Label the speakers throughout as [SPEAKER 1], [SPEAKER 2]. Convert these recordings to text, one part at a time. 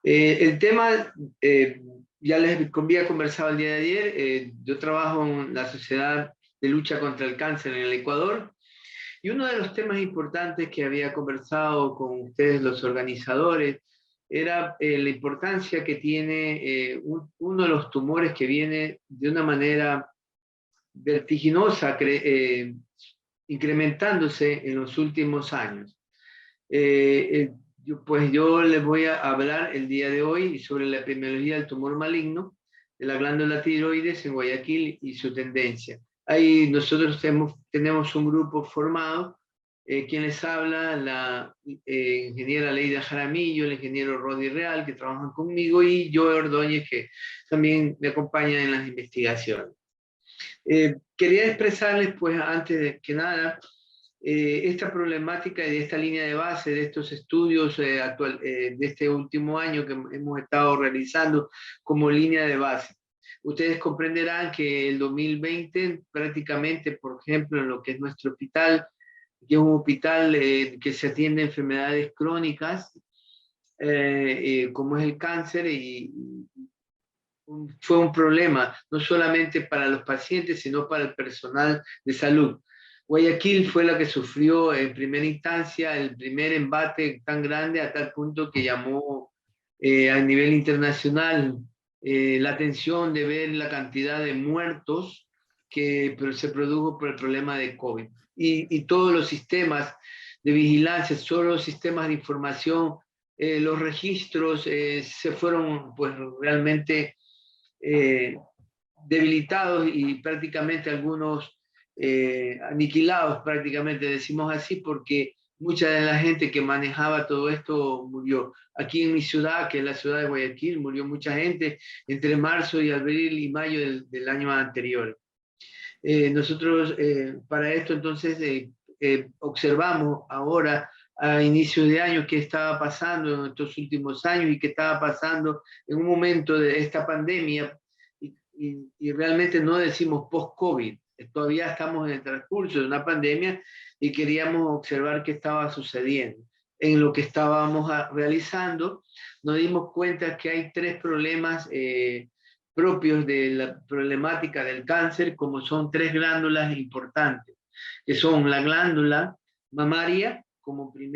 [SPEAKER 1] El tema, ya les había conversado el día de ayer, yo trabajo en la Sociedad de Lucha contra el Cáncer en el Ecuador, y uno de los temas importantes que había conversado con ustedes, los organizadores, era la importancia que tiene uno de los tumores que viene de una manera vertiginosa, incrementándose en los últimos años. Pues yo les voy a hablar el día de hoy sobre la epidemiología del tumor maligno de la glándula tiroides en Guayaquil y su tendencia. Ahí nosotros tenemos un grupo formado, quien les habla, la ingeniera Leida Jaramillo, el ingeniero Rodi Real, que trabajan conmigo, y Joe Ordóñez, que también me acompaña en las investigaciones. Quería expresarles, pues, antes de que nada, esta problemática y de esta línea de base de estos estudios de este último año que hemos estado realizando como línea de base. Ustedes comprenderán que el 2020 prácticamente, por ejemplo, en lo que es nuestro hospital, que es un hospital que se atiende a enfermedades crónicas, como es el cáncer, y fue un problema, no solamente para los pacientes, sino para el personal de salud. Guayaquil fue la que sufrió en primera instancia el primer embate tan grande, a tal punto que llamó a nivel internacional la atención de ver la cantidad de muertos que se produjo por el problema de COVID. Y todos los sistemas de vigilancia, todos los sistemas de información, los registros se fueron pues realmente eh, debilitados y prácticamente algunos aniquilados, prácticamente decimos así, porque mucha de la gente que manejaba todo esto murió. Aquí en mi ciudad, que es la ciudad de Guayaquil, murió mucha gente entre marzo y abril y mayo del año anterior. Nosotros para esto entonces observamos ahora a inicios de año qué estaba pasando en estos últimos años y qué estaba pasando en un momento de esta pandemia, y realmente no decimos post-COVID, todavía estamos en el transcurso de una pandemia y queríamos observar qué estaba sucediendo. En lo que estábamos realizando, nos dimos cuenta que hay tres problemas propios de la problemática del cáncer, como son tres glándulas importantes, que son la glándula mamaria, como en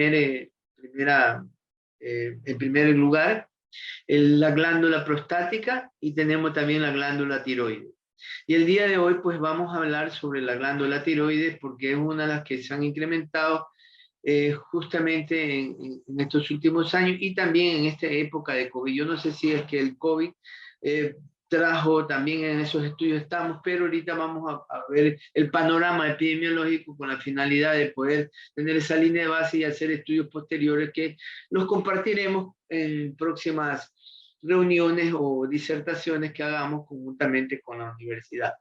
[SPEAKER 1] primer lugar, la glándula prostática, y tenemos también la glándula tiroides. Y el día de hoy pues vamos a hablar sobre la glándula tiroides porque es una de las que se han incrementado justamente en estos últimos años y también en esta época de COVID. Yo no sé si es que el COVID eh, trajo también, en esos estudios estamos, pero ahorita vamos a ver el panorama epidemiológico con la finalidad de poder tener esa línea de base y hacer estudios posteriores que los compartiremos en próximas reuniones o disertaciones que hagamos conjuntamente con la universidad.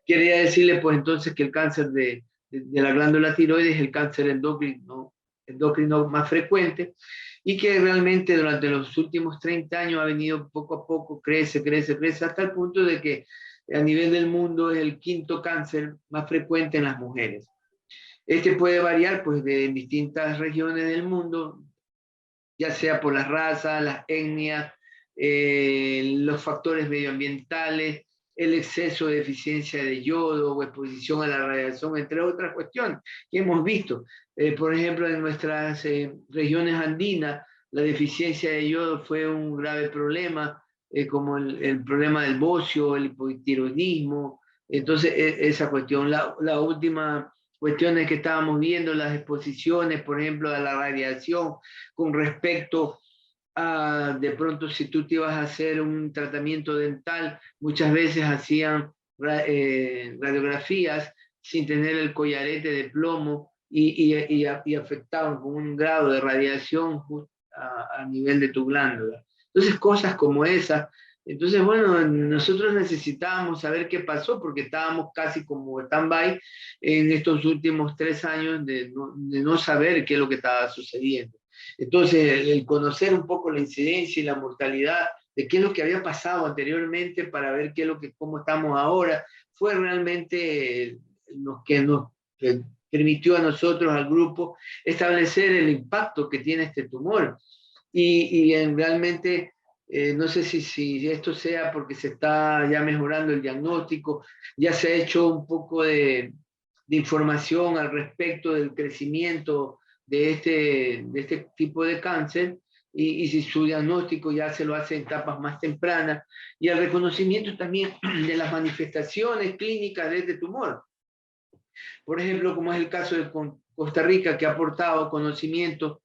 [SPEAKER 1] Quería decirle pues entonces que el cáncer de la glándula tiroides es el cáncer endocrino más frecuente, y que realmente durante los últimos 30 años ha venido poco a poco, crece, hasta el punto de que a nivel del mundo es el quinto cáncer más frecuente en las mujeres. Este puede variar pues de distintas regiones del mundo, ya sea por las razas, las etnias, los factores medioambientales, el exceso de deficiencia de yodo o exposición a la radiación, entre otras cuestiones que hemos visto. Por ejemplo, en nuestras regiones andinas, la deficiencia de yodo fue un grave problema, como el problema del bocio, el hipotiroidismo. Entonces, esa cuestión. La última cuestión es que estábamos viendo las exposiciones, por ejemplo, a la radiación con respecto a, de pronto, si tú te ibas a hacer un tratamiento dental, muchas veces hacían radiografías sin tener el collarete de plomo y afectaban con un grado de radiación a nivel de tu glándula. Entonces, cosas como esas. Entonces, bueno, nosotros necesitábamos saber qué pasó porque estábamos casi como stand-by en estos últimos 3 años de no saber qué es lo que estaba sucediendo. Entonces, el conocer un poco la incidencia y la mortalidad de qué es lo que había pasado anteriormente para ver cómo estamos ahora, fue realmente lo que nos permitió a nosotros, al grupo, establecer el impacto que tiene este tumor. Realmente, no sé si esto sea porque se está ya mejorando el diagnóstico, ya se ha hecho un poco de información al respecto del crecimiento de este tipo de cáncer, y si su diagnóstico ya se lo hace en etapas más tempranas, y el reconocimiento también de las manifestaciones clínicas de este tumor. Por ejemplo, como es el caso de Costa Rica, que ha aportado conocimiento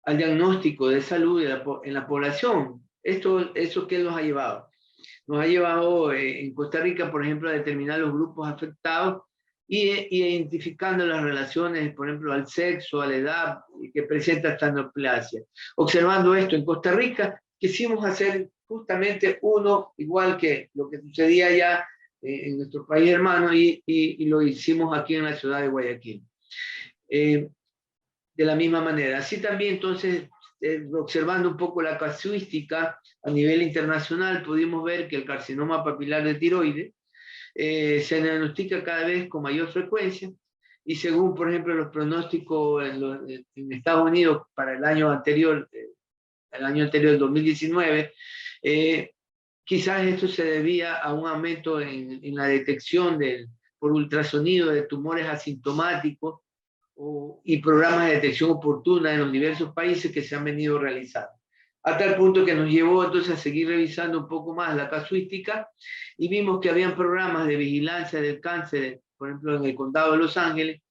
[SPEAKER 1] al diagnóstico de salud en la población. ¿Eso qué nos ha llevado? Nos ha llevado en Costa Rica, por ejemplo, a determinar los grupos afectados y identificando las relaciones, por ejemplo, al sexo, a la edad que presenta esta neoplasia. Observando esto en Costa Rica, quisimos hacer justamente uno, igual que lo que sucedía ya en nuestro país hermano, y lo hicimos aquí en la ciudad de Guayaquil. De la misma manera. Así también, entonces, observando un poco la casuística a nivel internacional, pudimos ver que el carcinoma papilar de tiroides se diagnostica cada vez con mayor frecuencia, y según, por ejemplo, los pronósticos en Estados Unidos para el año anterior, el 2019, quizás esto se debía a un aumento en la detección por ultrasonido de tumores asintomáticos, y programas de detección oportuna en los diversos países que se han venido realizando. A tal punto que nos llevó entonces a seguir revisando un poco más la casuística, y vimos que habían programas de vigilancia del cáncer, por ejemplo en el condado de Los Ángeles,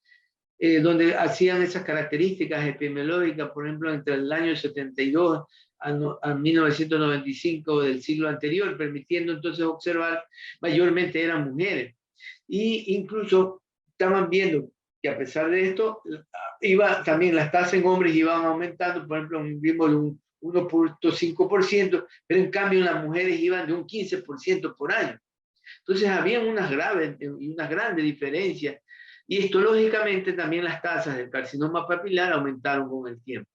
[SPEAKER 1] donde hacían esas características epidemiológicas, por ejemplo entre el año 72 a 1995 del siglo anterior, permitiendo entonces observar, mayormente eran mujeres, y incluso estaban viendo que a pesar de esto, también las tasas en hombres iban aumentando, por ejemplo, vimos un 1.5%, pero en cambio en las mujeres iban de un 15% por año. Entonces había unas graves y unas grandes diferencias, y esto lógicamente también las tasas del carcinoma papilar aumentaron con el tiempo.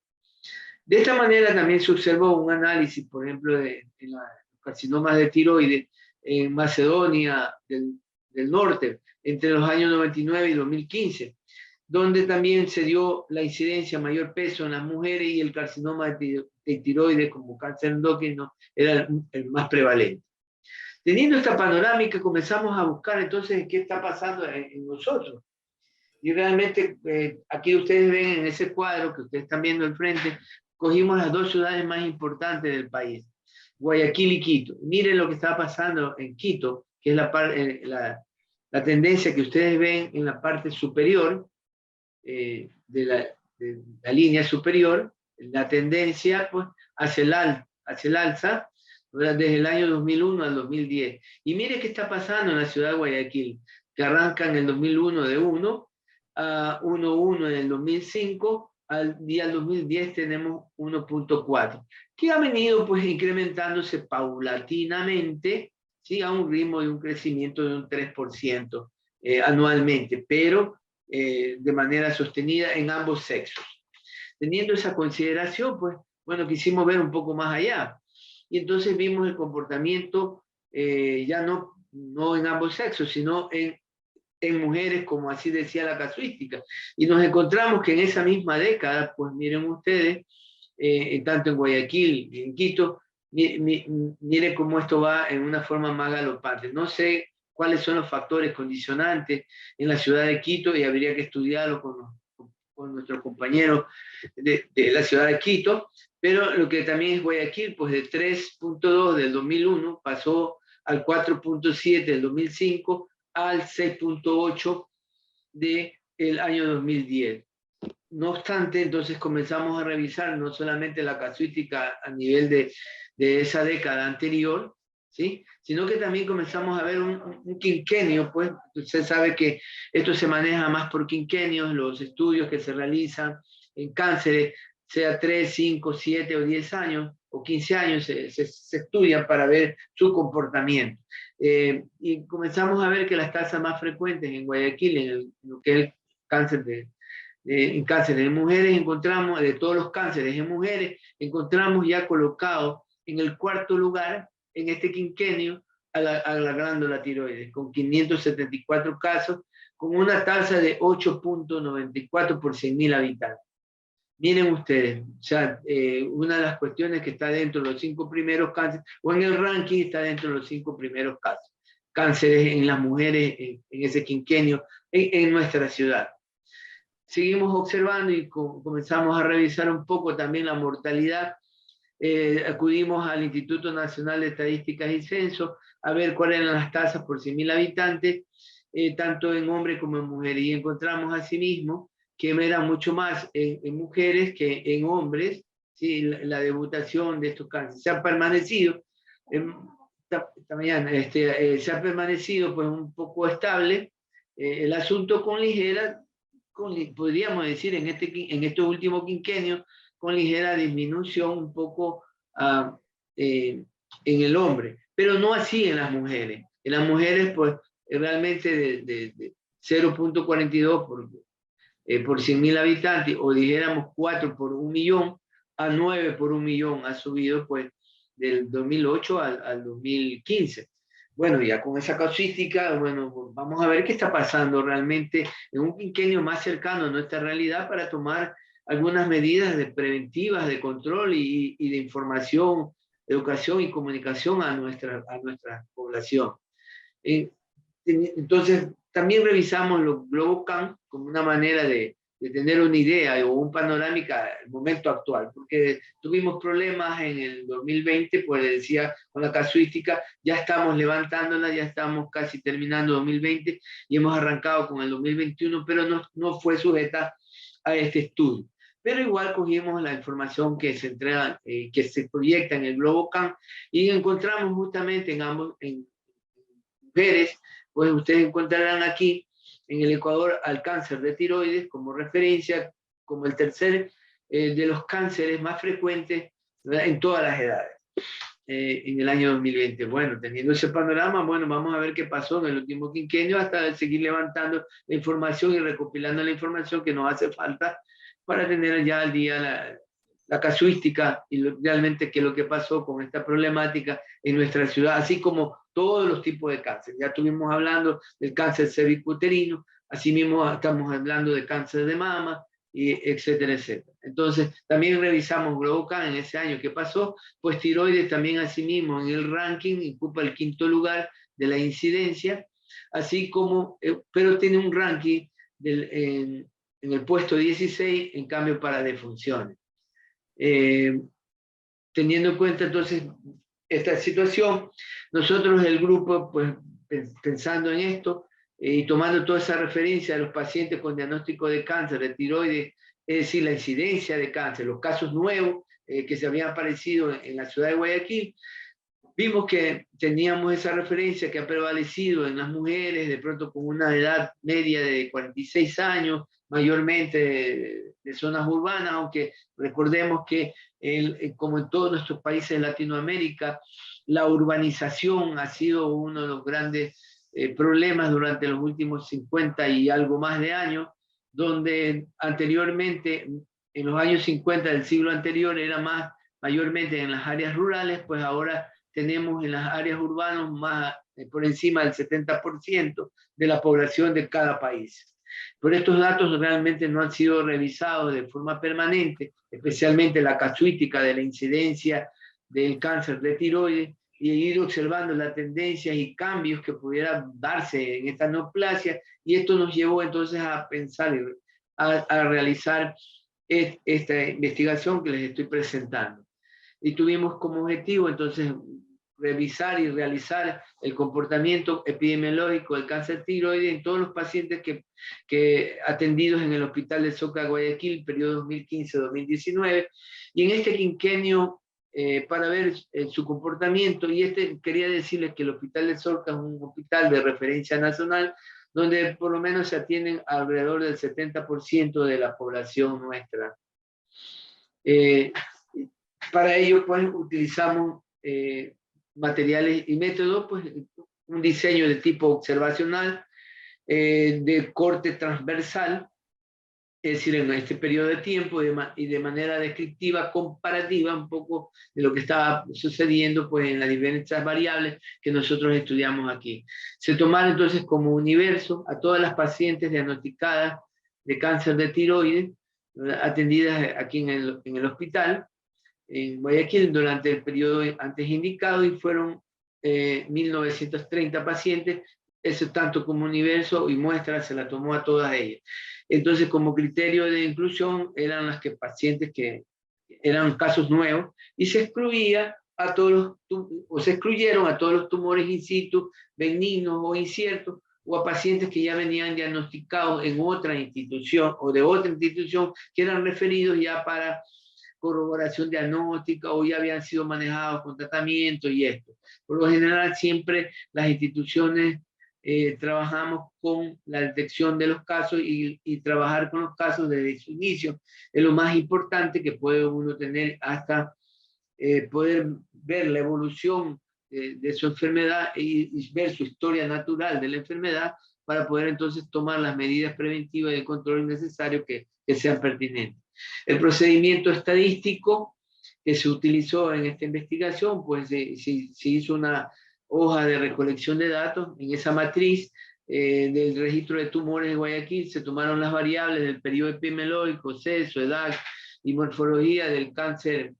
[SPEAKER 1] De esta manera también se observó un análisis, por ejemplo, de los carcinomas de tiroides en Macedonia del Norte entre los años 99 y 2015, donde también se dio la incidencia mayor peso en las mujeres, y el carcinoma de tiroides como cáncer endocrino era el más prevalente. Teniendo esta panorámica, comenzamos a buscar entonces qué está pasando en nosotros. Y realmente aquí ustedes ven en ese cuadro que ustedes están viendo al frente, cogimos las dos ciudades más importantes del país, Guayaquil y Quito. Miren lo que está pasando en Quito, que es la tendencia que ustedes ven en la parte superior, de la línea superior, la tendencia pues, hacia el alza, desde el año 2001 al 2010. Y mire qué está pasando en la ciudad de Guayaquil, que arranca en el 2001 de 1 a 1.1 en el 2005, al 2010 tenemos 1.4, que ha venido pues incrementándose paulatinamente, ¿sí? A un ritmo de un crecimiento de un 3% anualmente, pero de manera sostenida en ambos sexos. Teniendo esa consideración, pues, bueno, quisimos ver un poco más allá. Y entonces vimos el comportamiento ya no en ambos sexos, sino en mujeres, como así decía la casuística. Y nos encontramos que en esa misma década, pues miren ustedes, tanto en Guayaquil y en Quito, miren cómo esto va en una forma más galopante. No sé cuáles son los factores condicionantes en la ciudad de Quito, y habría que estudiarlo con nuestros compañeros de la ciudad de Quito, pero lo que también es Guayaquil, pues de 3.2 del 2001 pasó al 4.7 del 2005, al 6.8 del año 2010. No obstante, entonces comenzamos a revisar no solamente la casuística a nivel de esa década anterior, ¿sí? Sino que también comenzamos a ver un quinquenio, pues usted sabe que esto se maneja más por quinquenios, los estudios que se realizan en cánceres, sea 3, 5, 7 o 10 años o 15 años, se estudian para ver su comportamiento. Y comenzamos a ver que las tasas más frecuentes en Guayaquil, en lo que es el cáncer en cánceres en mujeres, encontramos, de todos los cánceres en mujeres, encontramos ya colocado en el cuarto lugar en este quinquenio a la glándula tiroides, con 574 casos, con una tasa de 8.94 por 100.000 habitantes. Miren ustedes, o sea, una de las cuestiones que está dentro de los 5 primeros cánceres, o en el ranking está dentro de los 5 primeros casos, cánceres en las mujeres en ese quinquenio en nuestra ciudad. Seguimos observando y comenzamos a revisar un poco también la mortalidad. Acudimos al Instituto Nacional de Estadísticas y Censo a ver cuáles eran las tasas por 100.000 habitantes, tanto en hombres como en mujeres, y encontramos asimismo que era mucho más en mujeres que en hombres, ¿sí? La debutación de estos cánceres. Se ha permanecido, esta mañana, se ha permanecido pues un poco estable el asunto con ligera, podríamos decir en este último quinquenio, con ligera disminución un poco en el hombre, pero no así en las mujeres. En las mujeres, pues, realmente de 0.42 por 100.000 habitantes, o dijéramos 4 por 1 millón, a 9 por 1 millón ha subido, pues, del 2008 al 2015. Bueno, ya con esa casuística, bueno, vamos a ver qué está pasando realmente en un quinquenio más cercano a nuestra realidad para tomar algunas medidas preventivas de control y de información, educación y comunicación a nuestra población. Entonces, también revisamos los GloboCam como una manera de tener una idea o un panorámica del momento actual, porque tuvimos problemas en el 2020, pues decía, con la casuística, ya estamos levantándola, ya estamos casi terminando 2020 y hemos arrancado con el 2021, pero no fue sujeta a este estudio. Pero igual cogimos la información que se entrega, que se proyecta en el GloboCam, y encontramos justamente en mujeres, pues ustedes encontrarán aquí en el Ecuador al cáncer de tiroides como referencia, como el tercer de los cánceres más frecuentes, ¿verdad?, en todas las edades. En el año 2020. Bueno, teniendo ese panorama, bueno, vamos a ver qué pasó en el último quinquenio hasta seguir levantando la información y recopilando la información que nos hace falta para tener ya al día la casuística y realmente qué es lo que pasó con esta problemática en nuestra ciudad, así como todos los tipos de cáncer. Ya estuvimos hablando del cáncer cervicuterino, así mismo estamos hablando de cáncer de mama, y etcétera, etcétera. Entonces, también revisamos GloboCam en ese año que pasó, pues tiroides también asimismo en el ranking ocupa el 5º lugar de la incidencia, así como, pero tiene un ranking en el puesto 16, en cambio para defunciones. Teniendo en cuenta entonces esta situación, nosotros del grupo, pues pensando en esto, y tomando toda esa referencia de los pacientes con diagnóstico de cáncer de tiroides, es decir, la incidencia de cáncer, los casos nuevos que se habían aparecido en la ciudad de Guayaquil, vimos que teníamos esa referencia que ha prevalecido en las mujeres, de pronto con una edad media de 46 años, mayormente de zonas urbanas, aunque recordemos que como en todos nuestros países de Latinoamérica, la urbanización ha sido uno de los grandes problemas durante los últimos 50 y algo más de años, donde anteriormente, en los años 50 del siglo anterior, era mayormente en las áreas rurales, pues ahora tenemos en las áreas urbanas más por encima del 70% de la población de cada país. Pero estos datos realmente no han sido revisados de forma permanente, especialmente la casuística de la incidencia del cáncer de tiroides, y ir observando las tendencias y cambios que pudieran darse en esta neoplasia, y esto nos llevó entonces a pensar, a realizar esta investigación que les estoy presentando. Y tuvimos como objetivo entonces revisar y realizar el comportamiento epidemiológico del cáncer tiroides en todos los pacientes que atendidos en el Hospital de Soca Guayaquil, periodo 2015-2019, y en este quinquenio para ver su comportamiento, y quería decirles que el Hospital de Soca es un hospital de referencia nacional, donde por lo menos se atienden alrededor del 70% de la población nuestra. Para ello, pues, utilizamos materiales y métodos, pues, un diseño de tipo observacional, de corte transversal, es decir, en este periodo de tiempo y de manera descriptiva, comparativa, un poco de lo que estaba sucediendo, pues, en las diversas variables que nosotros estudiamos aquí. Se tomaron entonces como universo a todas las pacientes diagnosticadas de cáncer de tiroides, atendidas aquí en el hospital, en Guayaquil, durante el periodo antes indicado, y fueron 1930 pacientes. Eso tanto como universo y muestra se la tomó a todas ellas. Entonces, como criterio de inclusión, eran las que pacientes que eran casos nuevos, y se excluía a todos o se excluyeron a todos los tumores in situ, benignos o inciertos, o a pacientes que ya venían diagnosticados en otra institución o de otra institución, que eran referidos ya para corroboración diagnóstica o ya habían sido manejados con tratamiento y esto. Por lo general, siempre las instituciones trabajamos con la detección de los casos, y trabajar con los casos desde su inicio es lo más importante que puede uno tener, hasta poder ver la evolución de su enfermedad y ver su historia natural de la enfermedad, para poder entonces tomar las medidas preventivas y de control necesarios que sean pertinentes. El procedimiento estadístico que se utilizó en esta investigación, pues se hizo una hoja de recolección de datos. En esa matriz del registro de tumores de Guayaquil se tomaron las variables del periodo epidemiológico, sexo, edad y morfología del cáncer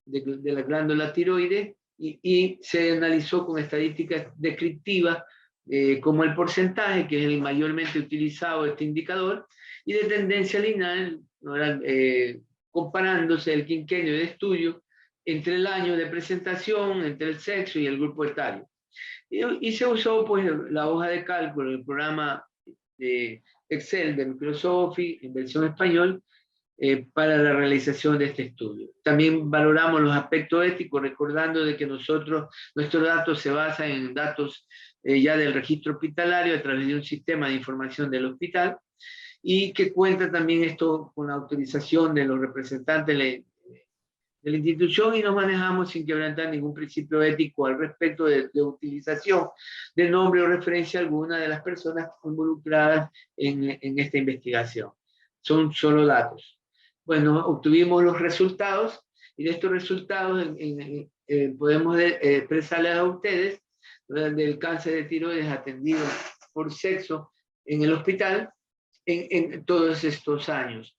[SPEAKER 1] de la glándula tiroides, y se analizó con estadísticas descriptivas como el porcentaje, que es el mayormente utilizado este indicador, y de tendencia lineal, comparándose el quinquenio de estudio entre el año de presentación, entre el sexo y el grupo etario. Y se usó pues la hoja de cálculo, el programa de Excel de Microsoft en versión español, para la realización de este estudio. También valoramos los aspectos éticos, recordando de que nuestros datos se basan en datos ya del registro hospitalario a través de un sistema de información del hospital, y que cuenta también esto con la autorización de los representantes de la institución, y nos manejamos sin quebrantar ningún principio ético al respecto de utilización de nombre o referencia alguna de las personas involucradas en esta investigación. Son solo datos. Bueno, obtuvimos los resultados, y de estos resultados podemos expresarles a ustedes del cáncer de tiroides atendido por sexo en el hospital en todos estos años.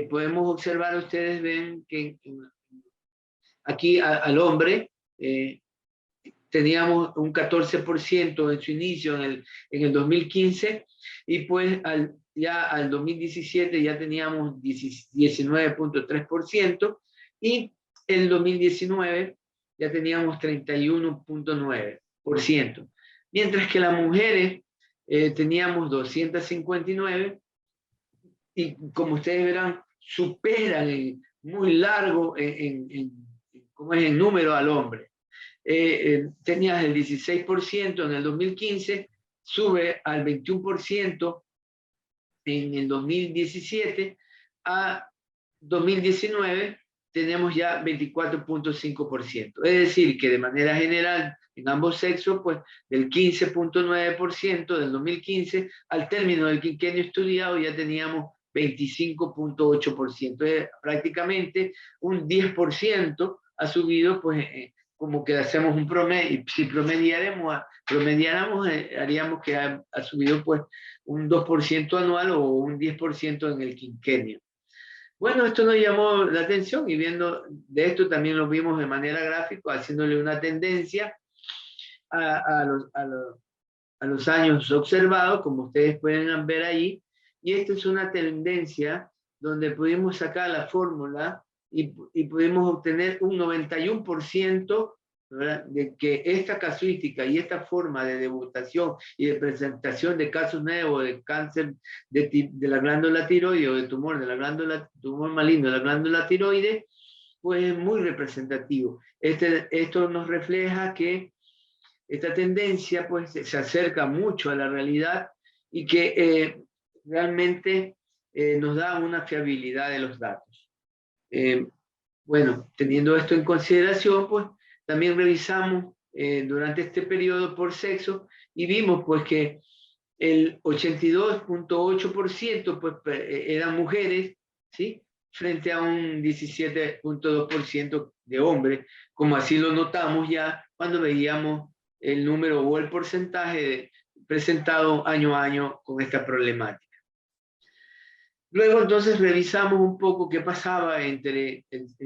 [SPEAKER 1] Podemos observar, ustedes ven que aquí al hombre teníamos un 14% en su inicio en el 2015, y pues ya al 2017 ya teníamos 19.3%, y en 2019 ya teníamos 31.9%, mientras que las mujeres teníamos 259, y como ustedes verán, superan muy largo como es el número al hombre. Tenías el 16% en el 2015, sube al 21% en el 2017, a 2019 tenemos ya 24.5%. Es decir, que de manera general, en ambos sexos, pues del 15.9% del 2015 al término del quinquenio estudiado ya teníamos 25.8%. Prácticamente un 10% ha subido, pues como que hacemos un promedio, y si promediáramos, haríamos que ha subido pues un 2% anual o un 10% en el quinquenio. Bueno, esto nos llamó la atención, y viendo de esto también lo vimos de manera gráfica, haciéndole una tendencia a los años observados, como ustedes pueden ver ahí, y esta es una tendencia donde pudimos sacar la fórmula y pudimos obtener un 91%, ¿verdad?, de que esta casuística y esta forma de debutación y de presentación de casos nuevos de cáncer de la glándula tiroide, o de tumor maligno de la glándula tiroide, pues es muy representativo. Esto nos refleja que esta tendencia pues se acerca mucho a la realidad, y que realmente nos da una fiabilidad de los datos. Bueno, teniendo esto en consideración, pues también revisamos durante este periodo por sexo, y vimos pues que el 82.8% pues eran mujeres, ¿sí?, frente a un 17.2% de hombres, como así lo notamos ya cuando veíamos el número o el porcentaje presentado año a año con esta problemática. Luego entonces revisamos un poco qué pasaba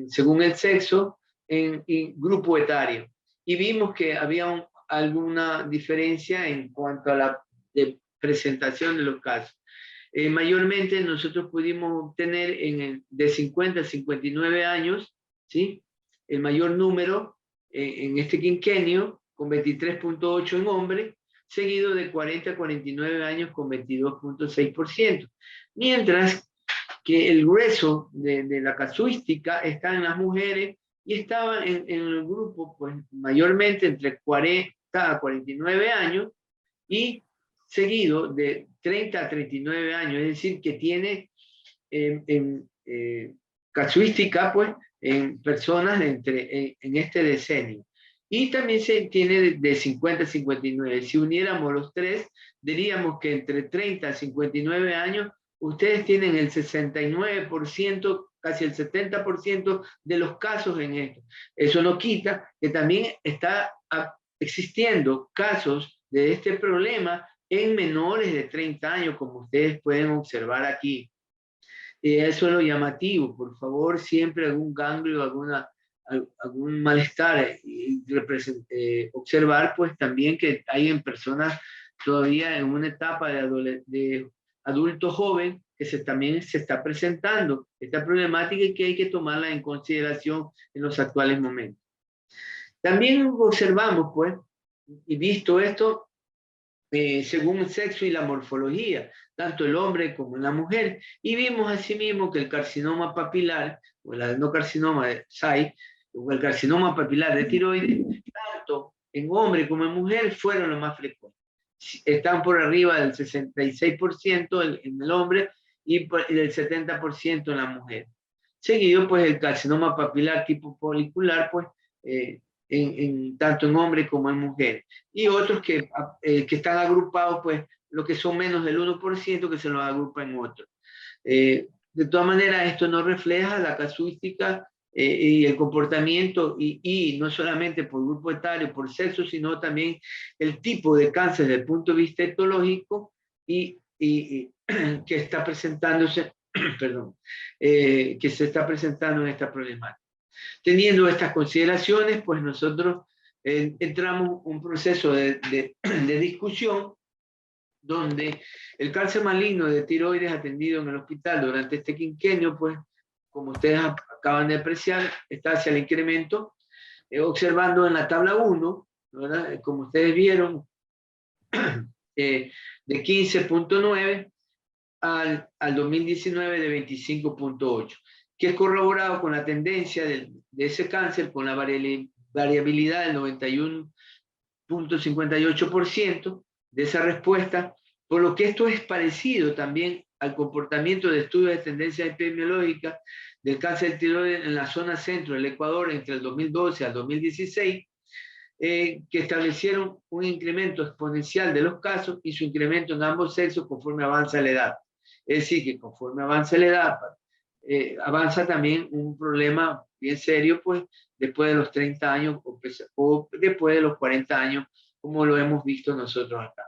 [SPEAKER 1] según el sexo en grupo etario y vimos que había alguna diferencia en cuanto a la presentación de los casos. Mayormente nosotros pudimos obtener de 50 a 59 años, ¿sí? El mayor número en este quinquenio, con 23.8 en hombres, seguido de 40 a 49 años con 22.6%. Mientras que el grueso de la casuística está en las mujeres y estaba en el grupo, pues mayormente entre 40 a 49 años y seguido de 30 a 39 años, es decir, que tiene casuística pues, en personas en este decenio. Y también se tiene de 50 a 59. Si uniéramos los tres, diríamos que entre 30 a 59 años, ustedes tienen el 69%, casi el 70% de los casos en esto. Eso no quita que también está existiendo casos de este problema en menores de 30 años, como ustedes pueden observar aquí. Eso es lo llamativo. Por favor, siempre algún ganglio, algún malestar, observar pues también que hay en personas todavía en una etapa de adulto joven que también se está presentando esta problemática y que hay que tomarla en consideración en los actuales momentos. También observamos pues, y visto esto, según el sexo y la morfología, tanto el hombre como la mujer, y vimos asimismo que el carcinoma papilar, o el adenocarcinoma de SAI, o el carcinoma papilar de tiroides, tanto en hombre como en mujer, fueron los más frecuentes. Están por arriba del 66% en el hombre y del 70% en la mujer. Seguido, pues, el carcinoma papilar tipo folicular, pues, tanto en hombres como en mujeres. Y otros que están agrupados, pues, lo que son menos del 1%, que se los agrupa en otros. De todas maneras, esto no refleja la casuística y el comportamiento, y no solamente por grupo etario, por sexo, sino también el tipo de cáncer desde el punto de vista etológico y que está presentándose, perdón, que se está presentando en esta problemática. Teniendo estas consideraciones, pues nosotros entramos un proceso de discusión donde el cáncer maligno de tiroides atendido en el hospital durante este quinquenio, pues como ustedes acaban de apreciar, está hacia el incremento, observando en la tabla 1, ¿verdad? Como ustedes vieron, de 15.9 al 2019 de 25.8, que es corroborado con la tendencia de ese cáncer, con la variabilidad del 91.58% de esa respuesta, por lo que esto es parecido también al comportamiento de estudios de tendencia epidemiológica del cáncer de tiroides en la zona centro del Ecuador entre el 2012 al 2016, que establecieron un incremento exponencial de los casos y su incremento en ambos sexos conforme avanza la edad. Es decir, que conforme avanza la edad, avanza también un problema bien serio, pues, después de los 30 años o después de los 40 años, como lo hemos visto nosotros acá.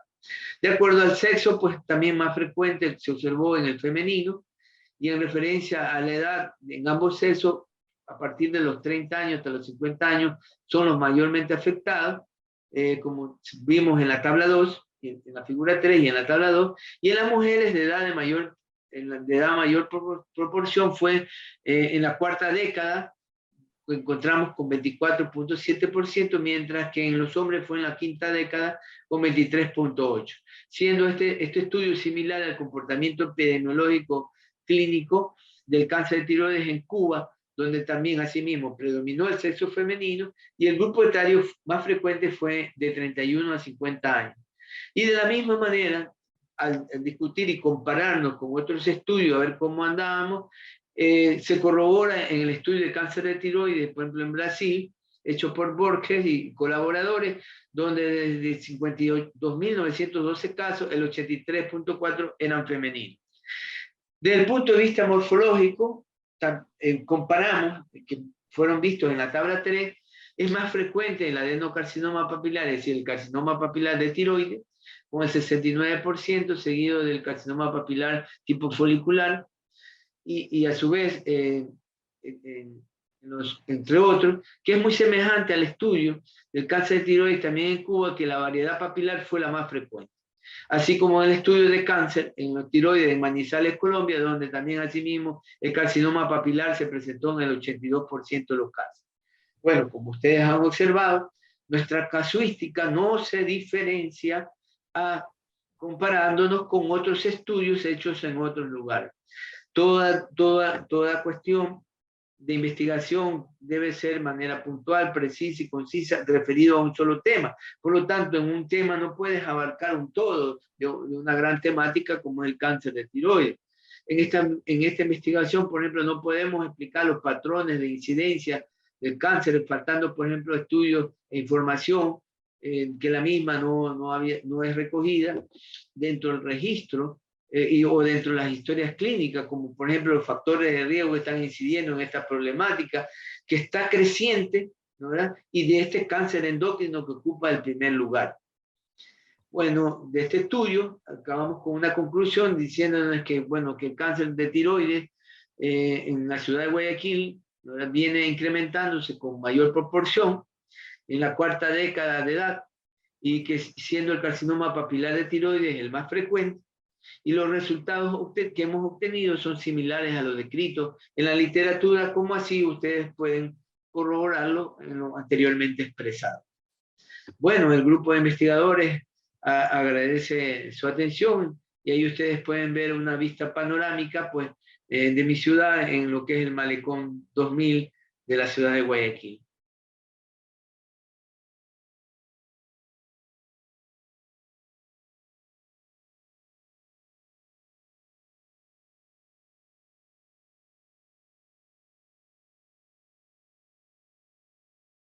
[SPEAKER 1] De acuerdo al sexo, pues también más frecuente se observó en el femenino, y en referencia a la edad en ambos sexos, a partir de los 30 años hasta los 50 años, son los mayormente afectados, como vimos en la tabla 2, en la figura 3 y en la tabla 2, y en las mujeres de edad mayor proporción fue en la cuarta década, encontramos con 24.7%, mientras que en los hombres fue en la quinta década con 23.8%, siendo este estudio similar al comportamiento epidemiológico clínico del cáncer de tiroides en Cuba, donde también asimismo predominó el sexo femenino y el grupo etario más frecuente fue de 31 a 50 años. Y de la misma manera, al discutir y compararnos con otros estudios, a ver cómo andábamos, se corrobora en el estudio de cáncer de tiroides, por ejemplo en Brasil, hecho por Borges y colaboradores, donde desde 52.912 casos, el 83.4% eran femeninos. Desde el punto de vista morfológico, comparamos, que fueron vistos en la tabla 3, es más frecuente el adenocarcinoma papilar, es decir, el carcinoma papilar de tiroides, con el 69%, seguido del carcinoma papilar tipo folicular, y a su vez, entre otros, que es muy semejante al estudio del cáncer de tiroides también en Cuba, que la variedad papilar fue la más frecuente. Así como el estudio de cáncer en los tiroides en Manizales, Colombia, donde también asimismo el carcinoma papilar se presentó en el 82% de los casos. Bueno, como ustedes han observado, nuestra casuística no se diferencia comparándonos con otros estudios hechos en otros lugares. Toda cuestión de investigación debe ser de manera puntual, precisa y concisa, referido a un solo tema. Por lo tanto, en un tema no puedes abarcar un todo de una gran temática como es el cáncer de tiroides. En esta investigación, por ejemplo, no podemos explicar los patrones de incidencia del cáncer, faltando, por ejemplo, estudios e información que la misma no es recogida dentro del registro o dentro de las historias clínicas, como por ejemplo los factores de riesgo que están incidiendo en esta problemática, que está creciente, ¿verdad? Y de este cáncer endocrino que ocupa el primer lugar. Bueno, de este estudio acabamos con una conclusión diciéndonos que, bueno, que el cáncer de tiroides en la ciudad de Guayaquil, ¿verdad?, viene incrementándose con mayor proporción en la cuarta década de edad, y que siendo el carcinoma papilar de tiroides el más frecuente, y los resultados que hemos obtenido son similares a los descritos en la literatura, como así ustedes pueden corroborarlo en lo anteriormente expresado. Bueno, el grupo de investigadores agradece su atención y ahí ustedes pueden ver una vista panorámica pues, de mi ciudad en lo que es el Malecón 2000 de la ciudad de Guayaquil.